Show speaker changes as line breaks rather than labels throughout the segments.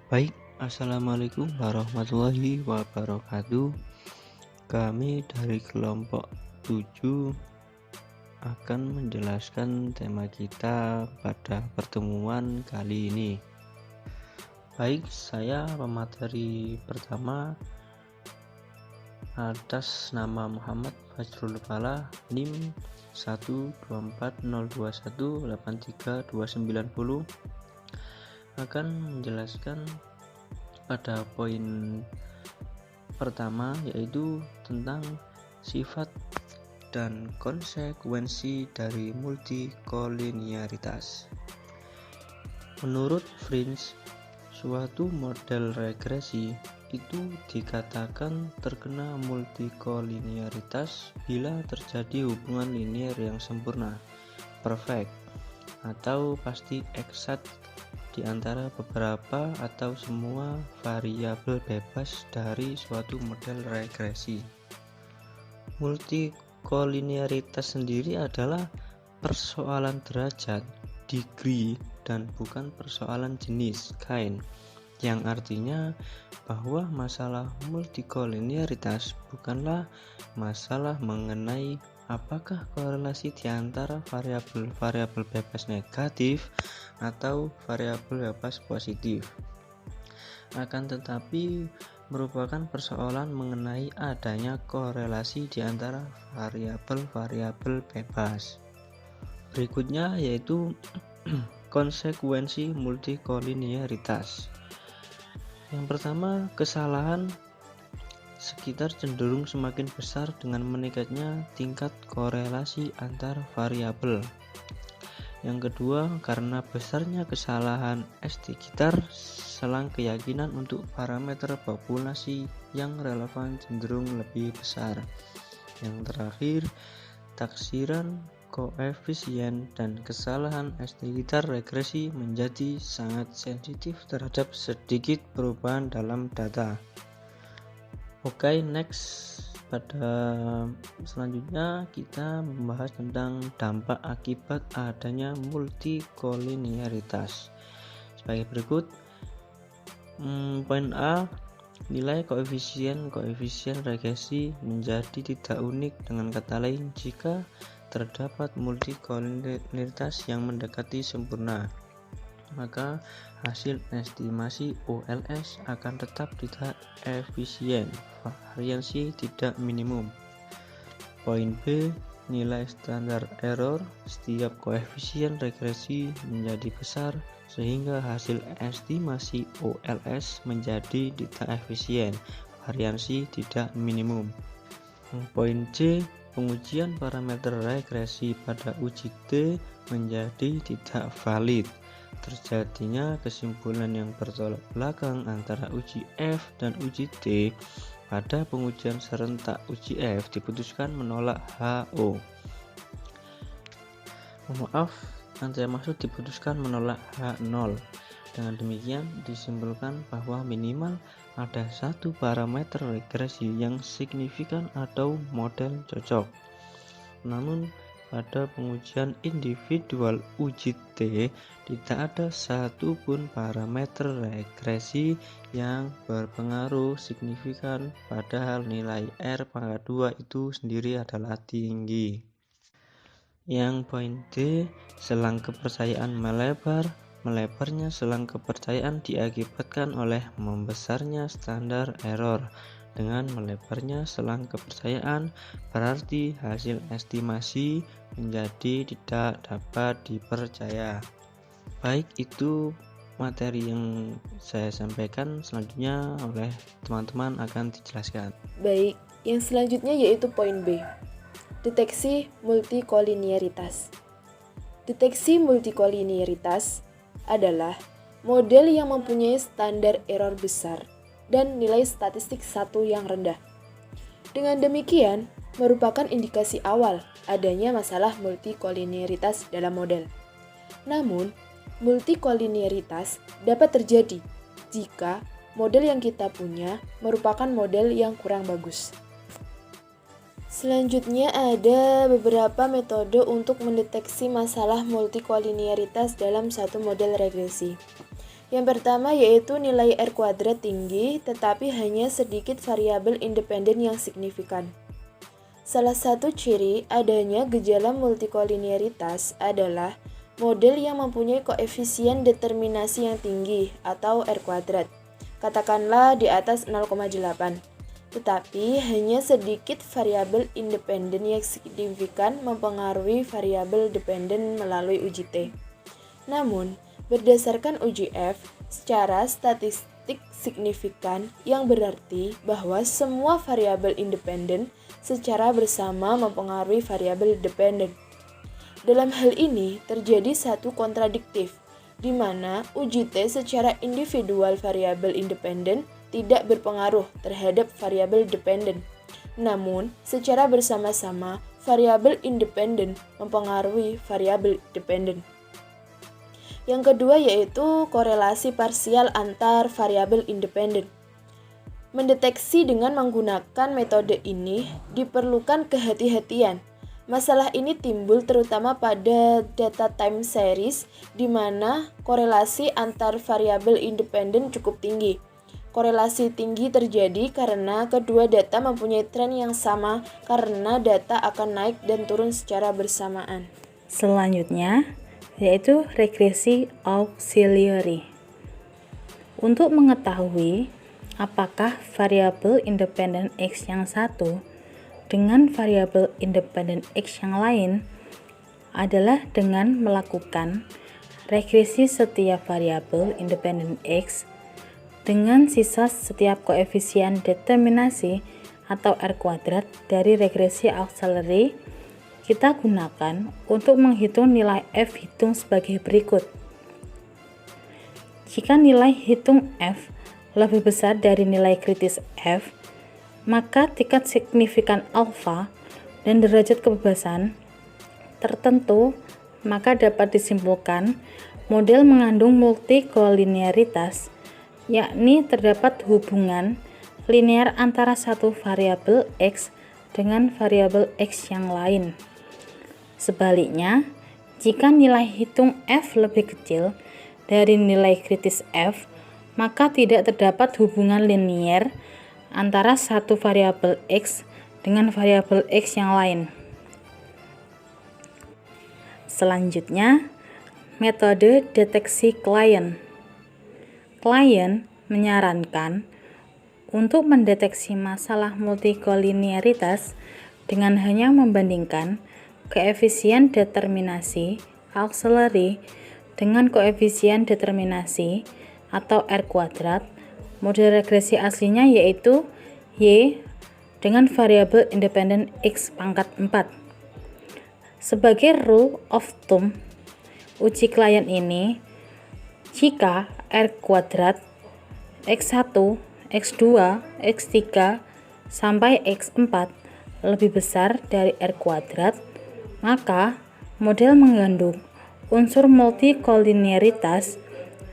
Baik, assalamualaikum warahmatullahi wabarakatuh. Kami dari kelompok 7 akan menjelaskan tema kita pada pertemuan kali ini. Baik, saya pemateri pertama atas nama Muhammad Fajrul Falah, NIM 12402183290, akan menjelaskan pada poin pertama, yaitu tentang sifat dan konsekuensi dari multikolinearitas. Menurut Fringe, suatu model regresi itu dikatakan terkena multikolinearitas bila terjadi hubungan linear yang sempurna, perfect, atau pasti eksakt di antara beberapa atau semua variabel bebas dari suatu model regresi. Multikolinearitas sendiri adalah persoalan derajat, degree, dan bukan persoalan jenis, kind, yang artinya bahwa masalah multikolinearitas bukanlah masalah mengenai apakah korelasi di antara variabel-variabel bebas negatif atau variabel bebas positif, akan tetapi merupakan persoalan mengenai adanya korelasi di antara variabel-variabel bebas. Berikutnya yaitu konsekuensi multikolinearitas. Yang pertama, kesalahan sekitar cenderung semakin besar dengan meningkatnya tingkat korelasi antar variabel. Yang kedua, karena besarnya kesalahan sekitar selang keyakinan untuk parameter populasi yang relevan cenderung lebih besar. Yang terakhir, taksiran koefisien dan kesalahan sekitar regresi menjadi sangat sensitif terhadap sedikit perubahan dalam data. Oke, next. Pada selanjutnya kita membahas tentang dampak akibat adanya multikolinearitas sebagai berikut. Poin A, nilai koefisien regresi menjadi tidak unik. Dengan kata lain, jika terdapat multikolinearitas yang mendekati sempurna, maka hasil estimasi OLS akan tetap tidak efisien, variansi tidak minimum. Poin B, nilai standar error setiap koefisien regresi menjadi besar sehingga hasil estimasi OLS menjadi tidak efisien, variansi tidak minimum. Poin C, pengujian parameter regresi pada uji T menjadi tidak valid. Terjadinya kesimpulan yang bertolak belakang antara uji F dan uji T. Pada pengujian serentak uji F diputuskan menolak HO. Maaf, yang saya maksud diputuskan menolak H0. Dengan demikian disimpulkan bahwa minimal ada satu parameter regresi yang signifikan atau model cocok. Namun pada pengujian individual uji T tidak ada satupun parameter regresi yang berpengaruh signifikan, padahal nilai R pangkat 2 itu sendiri adalah tinggi. Yang poin D, selang kepercayaan melebar. Melebarnya selang kepercayaan diakibatkan oleh membesarnya standar error. Dengan melebarnya selang kepercayaan berarti hasil estimasi menjadi tidak dapat dipercaya. Baik, itu materi yang saya sampaikan. Selanjutnya oleh teman-teman akan dijelaskan.
Baik, yang selanjutnya yaitu poin B, deteksi multikolinearitas. Deteksi multikolinearitas adalah model yang mempunyai standar error besar dan nilai statistik 1 yang rendah. Dengan demikian, merupakan indikasi awal adanya masalah multikolinearitas dalam model. Namun, multikolinearitas dapat terjadi jika model yang kita punya merupakan model yang kurang bagus. Selanjutnya ada beberapa metode untuk mendeteksi masalah multikolinearitas dalam satu model regresi. Yang pertama yaitu nilai R kuadrat tinggi, tetapi hanya sedikit variabel independen yang signifikan. Salah satu ciri adanya gejala multikolinearitas adalah model yang mempunyai koefisien determinasi yang tinggi atau R kuadrat, katakanlah di atas 0,8. Tetapi hanya sedikit variabel independen yang signifikan mempengaruhi variabel dependen melalui uji T. Namun, berdasarkan uji F, secara statistik signifikan yang berarti bahwa semua variabel independen secara bersama mempengaruhi variabel dependen. Dalam hal ini, terjadi satu kontradiktif, di mana uji T secara individual variabel independen tidak berpengaruh terhadap variabel dependen. Namun, secara bersama-sama, variabel independen mempengaruhi variabel dependen. Yang kedua yaitu korelasi parsial antar variabel independen. Mendeteksi dengan menggunakan metode ini diperlukan kehati-hatian. Masalah ini timbul terutama pada data time series di mana korelasi antar variabel independen cukup tinggi. Korelasi tinggi terjadi karena kedua data mempunyai tren yang sama karena data akan naik dan turun secara bersamaan.
Selanjutnya, yaitu regresi auxiliary. Untuk mengetahui apakah variabel independen X yang satu dengan variabel independen X yang lain adalah dengan melakukan regresi setiap variabel independen X dengan sisa setiap koefisien determinasi atau R kuadrat dari regresi auxiliary kita gunakan untuk menghitung nilai F hitung sebagai berikut. Jika nilai hitung F lebih besar dari nilai kritis F, maka tingkat signifikan alfa dan derajat kebebasan tertentu, maka dapat disimpulkan model mengandung multikolinearitas, yakni terdapat hubungan linear antara satu variabel X dengan variabel X yang lain. Sebaliknya, jika nilai hitung F lebih kecil dari nilai kritis F, maka tidak terdapat hubungan linear antara satu variabel X dengan variabel X yang lain. Selanjutnya, metode deteksi klien. Klien menyarankan untuk mendeteksi masalah multikolinearitas dengan hanya membandingkan koefisien determinasi auxiliary dengan koefisien determinasi atau R kuadrat. Model regresi aslinya yaitu Y dengan variabel independen X pangkat 4. Sebagai rule of thumb uji klien ini, jika R kuadrat X1, X2, X3 sampai X4 lebih besar dari R kuadrat, maka model mengandung unsur multikolinearitas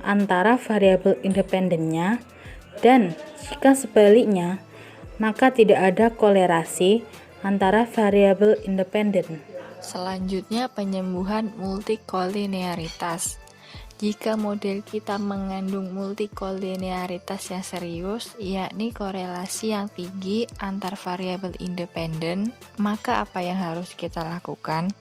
antara variabel independennya, dan jika sebaliknya, maka tidak ada kolerasi antara variabel independen.
Selanjutnya, penyembuhan multikolinearitas. Jika model kita mengandung multikolinearitas yang serius, yakni korelasi yang tinggi antar variabel independen, maka apa yang harus kita lakukan?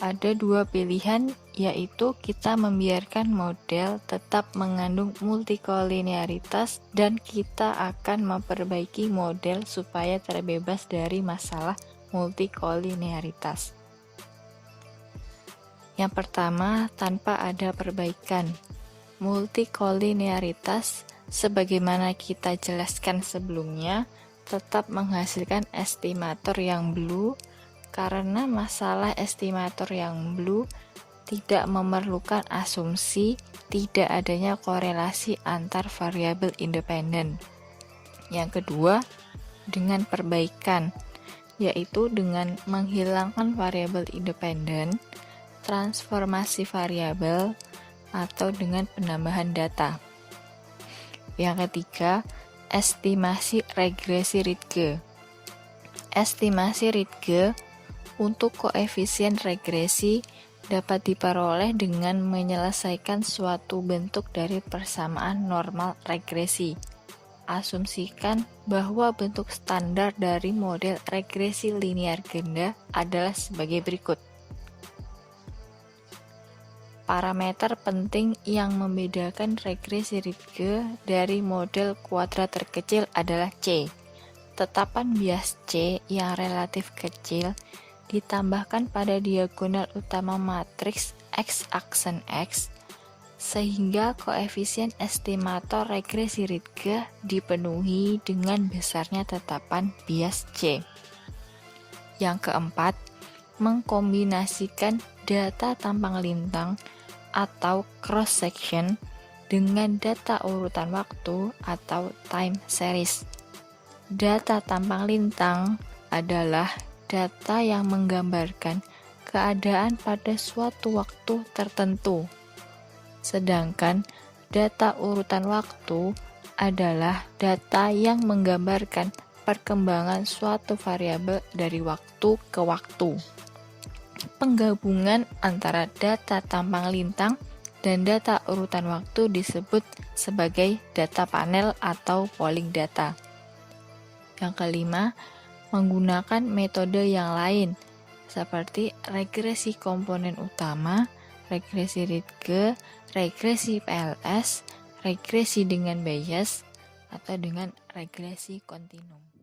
Ada dua pilihan, yaitu kita membiarkan model tetap mengandung multikolinearitas dan kita akan memperbaiki model supaya terbebas dari masalah multikolinearitas. Yang pertama, tanpa ada perbaikan. Multikolinearitas, sebagaimana kita jelaskan sebelumnya, tetap menghasilkan estimator yang blue, karena masalah estimator yang blue tidak memerlukan asumsi tidak adanya korelasi antar variabel independen. Yang kedua, dengan perbaikan, yaitu dengan menghilangkan variabel independen, transformasi variabel, atau dengan penambahan data. Yang ketiga, estimasi regresi Rietzge. Estimasi Rietzge untuk koefisien regresi dapat diperoleh dengan menyelesaikan suatu bentuk dari persamaan normal regresi. Asumsikan bahwa bentuk standar dari model regresi linear ganda adalah sebagai berikut. Parameter penting yang membedakan regresi Ritke dari model kuadrat terkecil adalah C. Tetapan bias C yang relatif kecil ditambahkan pada diagonal utama matriks X aksen X, sehingga koefisien estimator regresi Ritke dipenuhi dengan besarnya tetapan bias C. Yang keempat, mengkombinasikan data tampang lintang atau cross section dengan data urutan waktu atau time series. Data tampang lintang adalah data yang menggambarkan keadaan pada suatu waktu tertentu. Sedangkan data urutan waktu adalah data yang menggambarkan perkembangan suatu variabel dari waktu ke waktu. Penggabungan antara data tampang lintang dan data urutan waktu disebut sebagai data panel atau polling data. Yang kelima, menggunakan metode yang lain seperti regresi komponen utama, regresi Ritke, regresi PLS, regresi dengan bias, atau dengan regresi kontinum.